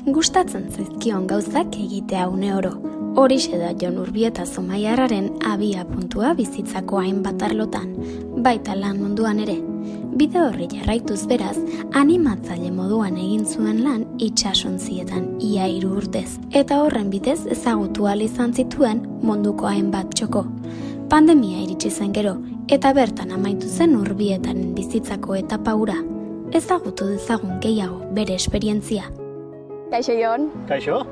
Gustatzen zaizkion gauzak egitea uneoro. Horixe da Jon Urbieta Zumaiarraren abia puntua bizitzako hainbat arlotan, baita lan munduan ere. Bide horri jarraituz beraz, animatzaile moduan egin zuen lan itsasontzietan ia 3 urtez. Eta horren bidez ezagutu ahal izan zituen munduko hainbat txoko. Pandemia iritsi zen gero, eta bertan amaitu zen Urbietaren bizitzako etapa hura. Ezagutu dezagun gehiago bere esperientzia. Kaixo, Jon. Kaixo?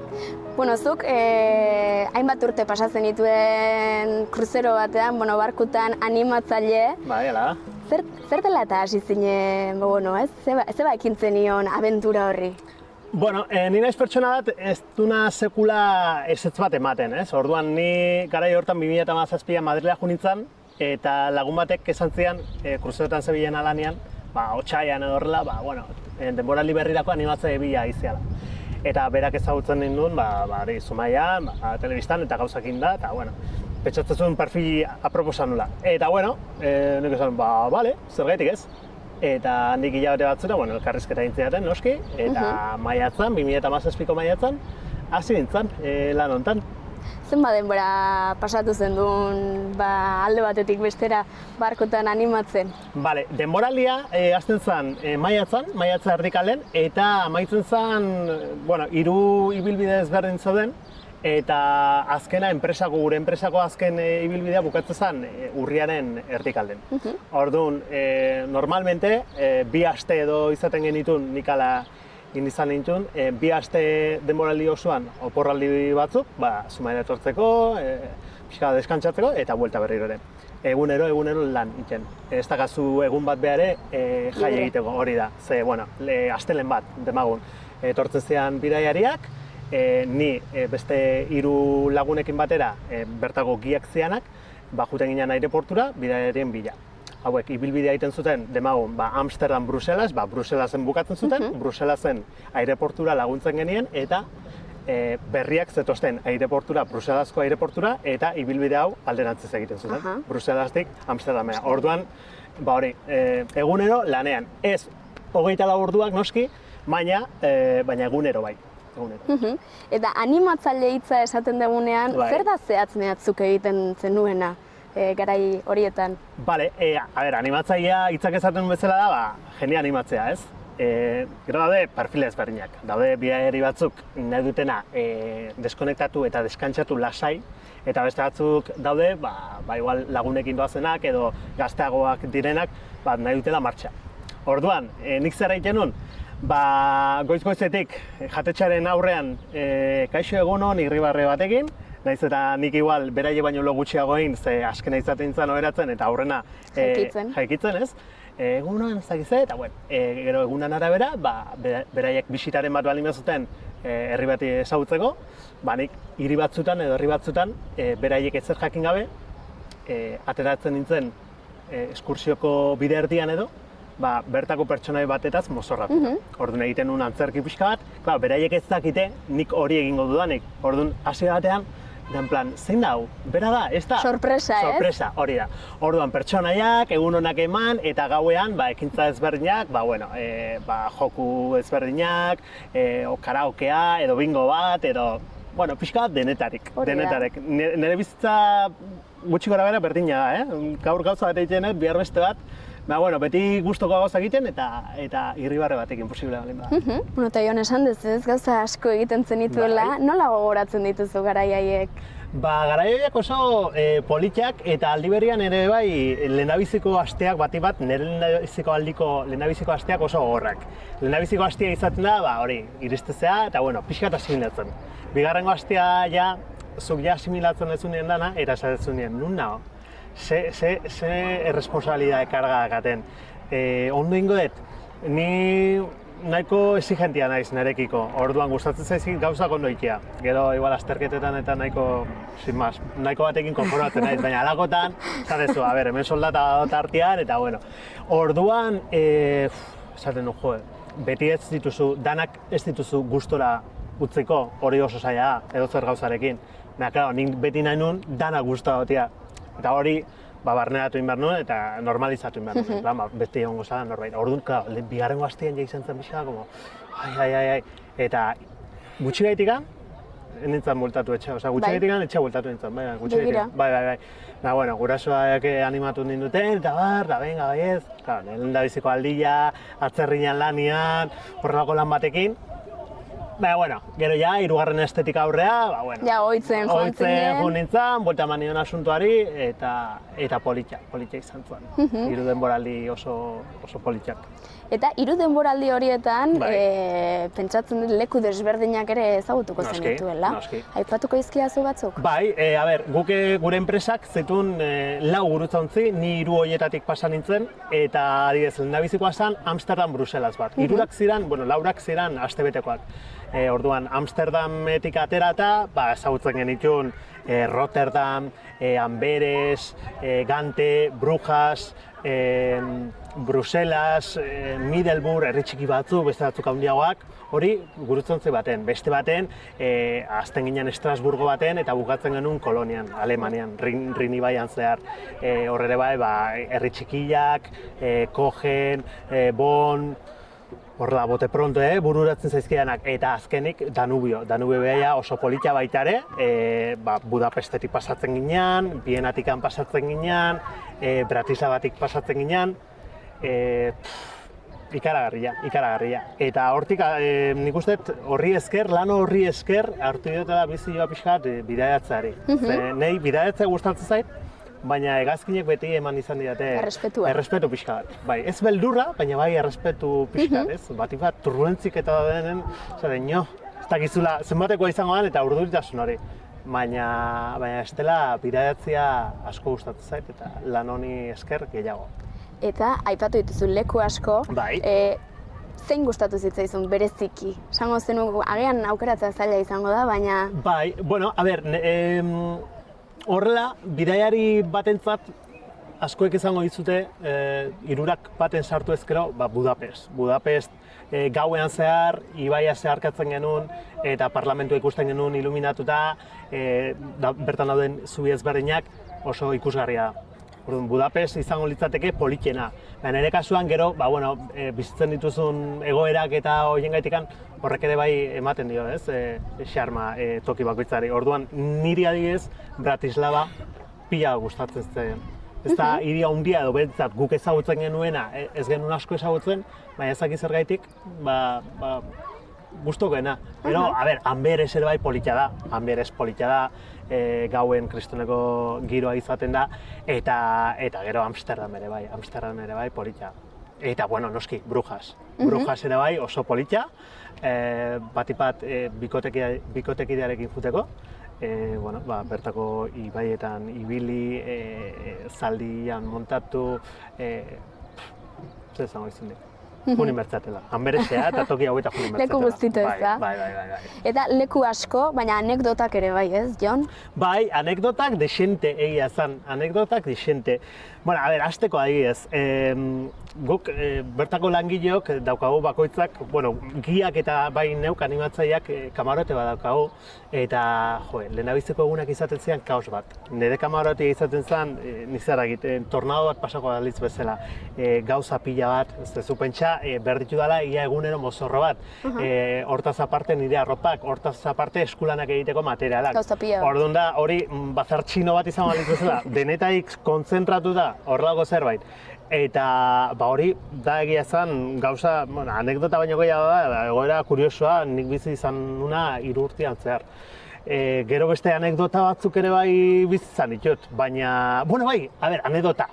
Bueno, zuk hainbat urte pasatzen dituen kruzero batean, barkutan animatzaile. Bai, ala. Zer dela eta hasi zinen, zeba ekintzen nion abentura horri? Bueno, ni naiz pertsona bat ez duna sekula ezetz bat ematen, ez? Orduan ni garai hortan 2017an Madrilera jo nintzen, eta lagun batek esan zian, kruzerotan zebilen alanean, otsailean edo horrela, denboraldi berrirako animatzaile bila iziala. Eta berak ezagutzen ninduen, Zumaian, telebistan eta gauzakin da, eta, pentsatzen zuen perfil aproposa nula. Eta, nik esan, bale, zergaitik ez. Eta nik hilabete batzura, elkarrizketa egin zidaten, noski, eta maiatzan, 2017ko maiatzan, hasi nintzen lan hontan. Zenba denbora pasatu zen duen alde batetik bestera barkotan animatzen? Bale, denboraldia hasten zen maiatza erdikalen, eta amaitzen zen, 3 ibilbide ezberdin zauden, eta azkena gure enpresako azken ibilbidea bukatzen zen urriaren erdikalden. Orduan, normalmente, 2 aste edo izaten genitun nik ala izan nintuen, 2 aste denboraldi osoan oporraldi batzuk, Zumaira etortzeko, pixka deskantzatzeko eta buelta berriro ere. Egunero lan iten. Ez dakazu egun bat behar jai egiteko hori da. Ze, astelen bat, demagun, etortzen zean bidaiariak, ni beste 3 lagunekin batera bertako giak zianak, juten ginen aireportura bidaiarien bila. Hauek, ibilbidea egiten zuten, demagun, Amsterdam, Bruselas, Bruselasen bukatzen zuten, Bruselasen aireportura laguntzen genien, eta berriak zetozten aireportura, Bruselasko aireportura, eta ibilbide hau alderantziz egiten zuten, Bruselastik Amsterdamera. Orduan, egunero lanean. Ez 24 orduak noski, baina egunero bai. Eta animatzaile hitza esaten dugunean, zer da zehatz mehatzuk egiten zenuena? Garai horietan. Bale, animatzailea hitzak esaten bezala da, jende animatzea, ez? Gero daude perfile ezberdinak. Daude bidaiari batzuk nahi dutena deskonektatu eta deskantzatu lasai, eta beste batzuk daude, igual lagunekin doazenak edo gazteagoak direnak, nahi dutela martxa. Orduan, nik zer egiten nun, goiz-goizetik jatetxearen aurrean kaixo egunon irribarre batekin, nahiz eta nik igual beraile baino lo gutxiago egin, ze askena izaten nintzen oheratzen eta aurrena jaikitzen, ez? Egunon ez dakize, eta gero egunan arabera, beraiek bisitaren bat baldin bazuten herri bati ezagutzeko, nik hiri batzutan edo herri batzutan beraiek ezer jakin gabe, ateratzen nintzen eskursioko bide erdian edo, bertako pertsonai batetaz mozorratu. Orduan egiten nuen antzerki pixka bat, beraiek ez dakite nik hori egingo dudanik. Orduan, hasi batean, den plan, zein da hau? Bera da, ez da? Sorpresa, ez? Sorpresa, hori da. Orduan, pertsonaiak, egun honak eman, eta gauean, ekintza ezberdinak, joku ezberdinak, karaokea, edo bingo bat, edo, pixka bat denetarik. Nire bizitza gutxi gora bera berdina da, gaur gauza bat egiten, bihar beste bat, beti gustoko gauza egiten eta irribarre batekin posible baldin bada. Eta Jon esan ez gauza asko egiten zenituela, nola gogoratzen dituzu garai haiek? Garai haiek oso politak eta aldi berean ere lehendabiziko asteak bat, nire lehendabiziko asteak oso gogorrak. Lehendabiziko astea izaten da, iristezea eta pixkat asimilatzen. Bigarrengo astea zuk asimilatzen ez unien dana, eta esatzen unien, nun nago? Ze erresponsabilidade karga dakaten. Ondo ingo dut, ni nahiko exigentia naiz nirekiko, orduan gustatzen zaizik gauzak ondo ikia. Gero, igual, azterketetan eta nahiko batekin konformatzen naiz, baina alakotan, zatezu, hemen soldata dut artean, eta orduan, esaten du, beti ez dituzu, danak ez dituzu gustora utziko, hori oso zaila da, edozer gauzarekin. Nik beti nahi nun, danak gusta dotia. Eta hori, barneratu egin behar nuen eta normalizatu egin behar nuen. Beste egongo zara norbait. Orduan, bigarrengo hastean ja izan zen bizka, eta gutxi gaitikan, nintzen bultatu etxe, gutxi gaitikan etxe bultatu nintzen, gutxi gaitikan. Bai. Bueno, gurasoak animatu ninduten, eta da benga, bai ez. Lehen da biziko aldia, atzerrian lanian, horrelako lan batekin. Bueno, gero ja, hirugarren estetika aurrea, ja, ohitzen joan nintzen, buelta eman nion asuntoari, eta politxa izan zuen. Hiru denboraldi oso politxak. Eta hiru denboraldi horietan, pentsatzen dut leku desberdinak ere ezagutuko zenituela. Aipatuko izkiazu batzuk? Bai, guk gure enpresak zetun 4 gurutzauntzi, ni 3 horietatik pasa nintzen, eta adibidez, lehendabizikoa zen Amsterdam Bruselas bat. 3 ziren, 4 ziren astebetekoak. Orduan, Amsterdametik aterata, ezagutzen genituen Rotterdam, Amberes, Gante, Brujas, Bruselas, Middelburg, herri txiki batzuk, beste batzuk handiagoak, hori gurutzontzi baten. Beste baten, azten ginen Estrasburgo baten eta bukatzen genuen Kolonian, Alemanian, Rin ibaian zehar. Horre bai, herri txikiak, Kogen, Bonn, horrela, bote pronto, bururatzen zaizkidanak, eta azkenik Danubio. Danubio behaia oso polita baita ere, Budapestetik pasatzen ginean, Bienatikan pasatzen ginean, Bratislavatik pasatzen ginean, ikaragarria. Eta hortik, nik uste horri esker, lan horri esker, hartu dutela bizioa pixkat bidaiatzeari. Nei bidaiatzea gustatzen zait, baina hegazkinek beti eman izan didate errespetu pixka bat. Bai, ez beldurra, baina bai errespetu pixka bat, ez? Batik bat, turbulentzik eta denen, zaten, ez dakizula zenbatekoa izango den eta urduritasun hori. Baina estela bidaiatzea asko gustatzen zait eta lan honi esker gehiago. Eta, aipatu dituzu leku asko, zein gustatu zitzaizun bereziki? Esango zenu, agian aukeratzea zaila izango da, baina... Bai, bueno, a ber, horrela, bidaiari batentzat askoek izango dizute, hirurak baten sartu ezkero, Budapest. Budapest gauean zehar, ibaia zeharkatzen genuen, eta parlamentua ikusten genuen iluminatuta, bertan dauden zubi ezberdinak oso ikusgarria da. Budapest izango litzateke politena. Nire kasuan gero, bizitzen dituzun egoerak eta horien gaitikan, horrek ere bai ematen dio, ez? Xarma toki bakoitzari. Orduan, niri adibidez, Bratislava pila gustatzen zen. Ez da, hiri handia edo behintzat guk ezagutzen genuena, ez genuen asko ezagutzen, baina ezaki zergaitik, gustokoena. Pero, a ber, Amberes ere bai polita da. Amberes polita da, gauen kristoneko giroa izaten da, eta gero Amsterdam ere bai polita. Eta, bueno, noski, Brujas. Brujas ere bai oso polita, batipat bikotekidearekin juteko. Bertako ibaietan ibili, zaldian montatu, zer zango izan dira. Junin bertzatela. Amberesea eta toki haueta junin bertzatela. Leku guztitu ez da? Bai. Eta leku asko, baina anekdotak ere bai, ez, Jon? Bai, anekdotak desente egia zan. Anekdotak desente. Bueno, a ber, hasteko adibidez. Guk bertako langileok daukagu bakoitzak, giak eta bai neuk animatzaileak kamarote bat daukagu. Eta, lehendabiziko egunak izaten zian kaos bat. Nire kamarotea izaten zen, nizera egiten, tornado bat pasako dalitz bezala. Gauza pila bat, ez dezu pentsa, berditu dela ia egunero mozorro bat. Hortaz aparte nire arropak, hortaz aparte eskulanak egiteko materialak. Gauza pila bat. Orduan da, hori bazar txino bat izango dalitz bezala, denetaik konzentratu da horrelako zerbait. Eta hori da egia zen gauza, anekdota baino gehiago da, egoera kuriosoa nik bizi izan nuna 3 urtean zehar. Gero beste anekdota batzuk ere bai bizi izan ditut, baina, bai, a ber, anekdota.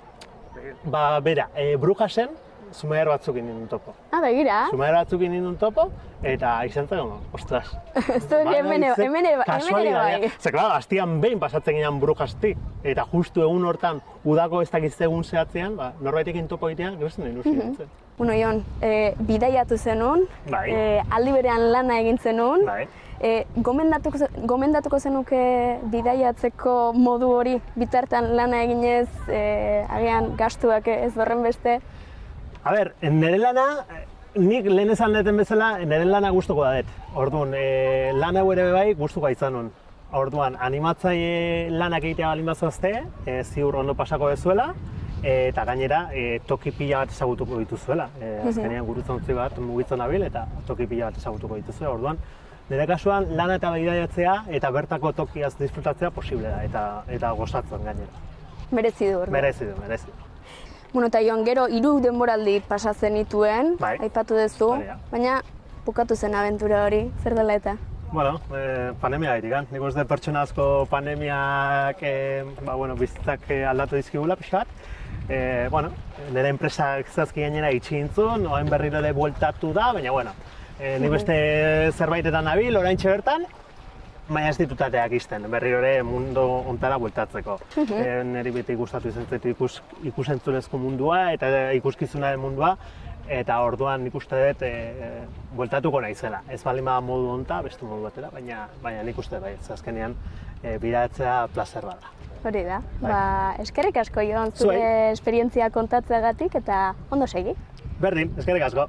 Bera, Brujasen, Zumaiar batzuk indun topo. Begira. Zumaiar batzuk indun topo, eta izan zen, ostras. Hemen ere bai. Zer, klaro, hastian behin pasatzen ginen Brujastik, eta justu egun hortan udako ez dakiz egun zehatzean, norbaitek topo egitean, gero zen ilusia nintzen. Jon, bidaiatu zenun, aldi berean lana egin zenun, gomendatuko zenuke bidaiatzeko modu hori bitartean lana eginez, agian gastuak ez horren beste? A ber, nire lana, nik lehen esan deten bezala, nire lana gustuko da dut. Orduan, lan hau ere bai gustuko izan nun. Orduan, animatzaile lanak egitea balin bazoazte, ziur ondo pasako dezuela, eta gainera toki pila bat ezagutuko dituzuela. Azkenean gurutzontzi bat mugitzen nabil eta toki pila bat ezagutuko dituzuela. Orduan, Nire kasuan lana eta bidaiatzea eta bertako tokiaz disfrutatzea posible da, eta gozatzen gainera. Merezi du, orduan. Merezi du. Bueno, eta Jon, gero 3 denboraldi pasatzen dituen, aipatu duzu, baina bukatu zen abentura hori, zer dela eta? Bueno, pandemia gaitik, nik uste pertsona asko pandemiak bizitzak aldatu dizkigula pixka bat. Nire enpresak zazki gainera itxintzun, oain berriro ere bueltatu da, baina nik beste zerbaitetan nabil, oraintxe bertan, baina ez ditutateak izten, berriro ere mundu ontara bueltatzeko. Niri beti gustatu izan zaitu ikusentzunezko mundua eta ikuskizunaren mundua, eta orduan nik uste dut bueltatuko naizela. Ez baldin bada modu onta, beste modu batera, baina nik uste bai, azkenean bidaiatzea plazer bada. Hori da, eskerrik asko Jon, zure esperientzia kontatzeagatik eta ondo segi. Berdin, eskerrik asko.